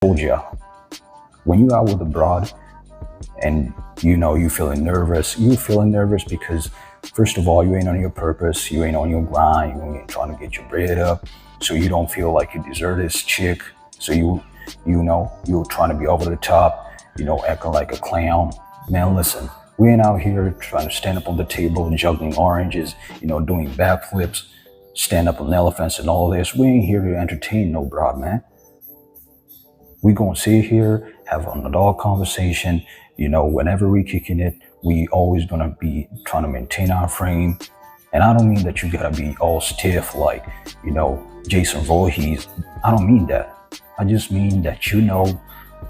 Told you, when you out with a broad and you feeling nervous, because first of all, you ain't on your purpose, you ain't on your grind, you ain't trying to get your bread up, so you don't feel like you deserve this chick. So you're trying to be over the top, acting like a clown. Man, listen, we ain't out here trying to stand up on the table juggling oranges, doing backflips, stand up on elephants and all this. We ain't here to entertain no broad, man. We gonna sit here, have an adult conversation. Whenever we kicking it, we always gonna be trying to maintain our frame. And I don't mean that you gotta be all stiff like, Jason Voorhees. I don't mean that. I just mean that you know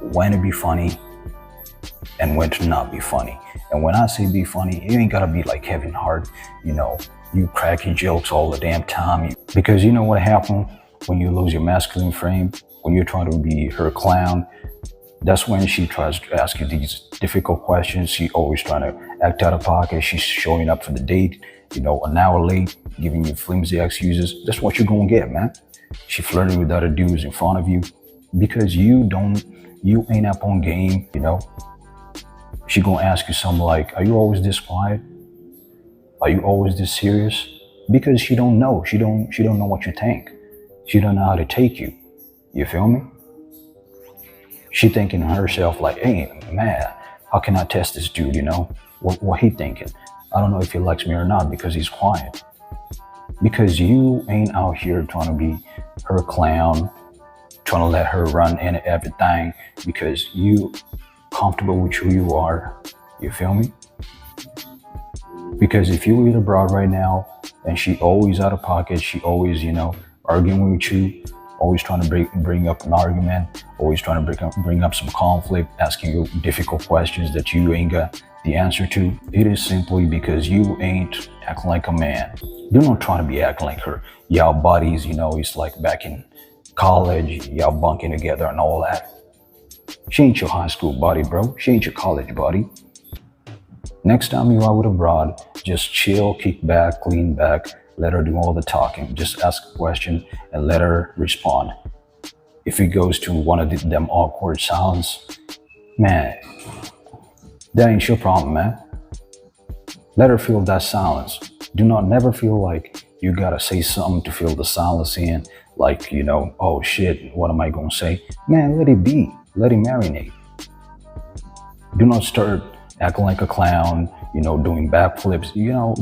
when to be funny and when to not be funny. And when I say be funny, you ain't gotta be like Kevin Hart, you cracking jokes all the damn time. Because you know what happened when you lose your masculine frame? When you're trying to be her clown, that's when she tries to ask you these difficult questions. She always trying to act out of pocket. She's showing up for the date, an hour late, giving you flimsy excuses. That's what you're gonna get, man. She flirting with other dudes in front of you because you ain't up on game, She gonna ask you something like, are you always this quiet? Are you always this serious? Because she don't know. She don't know what you think. She don't know how to take you. You feel me? She thinking to herself like, hey, man, how can I test this dude, What he thinking? I don't know if he likes me or not because he's quiet. Because you ain't out here trying to be her clown, trying to let her run in everything because you comfortable with who you are. You feel me? Because if you with a broad right now and she always out of pocket, she always, arguing with you, always trying to bring up an argument, always trying to bring up some conflict, asking you difficult questions that you ain't got the answer to. It is simply because you ain't acting like a man. You're not trying to be acting like her. Y'all buddies, it's like back in college, y'all bunking together and all that. She ain't your high school buddy, bro. She ain't your college buddy. Next time you out with a broad, just chill, kick back, lean back, let her do all the talking. Just ask a question and let her respond. If it goes to one of them awkward silence, man, that ain't your problem, man. Let her feel that silence. Do not never feel like you gotta say something to fill the silence in. Like, oh shit, what am I gonna say? Man, let it be. Let it marinate. Do not start acting like a clown, doing backflips.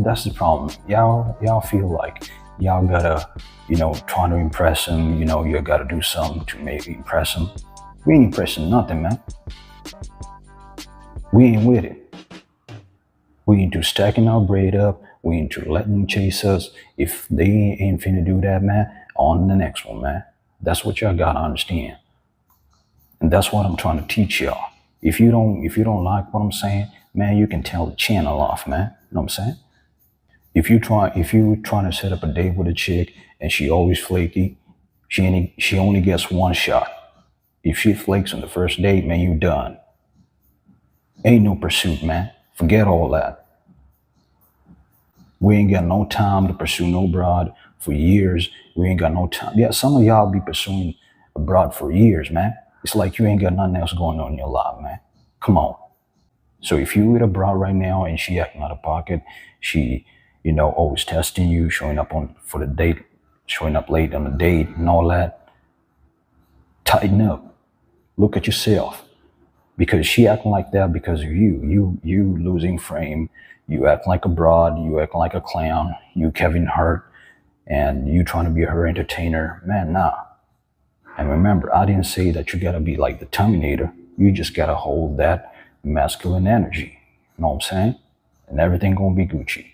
That's the problem. Y'all feel like y'all gotta, trying to impress him, you gotta do something to maybe impress him. We ain't impressing nothing, man. We ain't with it. We into stacking our bread up. We into letting them chase us. If they ain't finna do that, man, on the next one, man. That's what y'all gotta understand. And that's what I'm trying to teach y'all. If you don't like what I'm saying, man, you can tell the channel off, man. You know what I'm saying? If you trying to set up a date with a chick and she always flaky, she only gets one shot. If she flakes on the first date, man, you done. Ain't no pursuit, man. Forget all that. We ain't got no time to pursue no broad for years. We ain't got no time. Yeah, some of y'all be pursuing a broad for years, man. It's like you ain't got nothing else going on in your life, man. Come on. So if you with a broad right now and she acting out of pocket, she, always testing you, showing up for the date, showing up late on the date and all that, tighten up. Look at yourself. Because she acting like that because of you. You losing frame. You acting like a broad. You acting like a clown. You Kevin Hart. And you trying to be her entertainer. Man, nah. And remember, I didn't say that you gotta be like the Terminator. You just gotta hold that masculine energy. You know what I'm saying? And everything gonna be Gucci.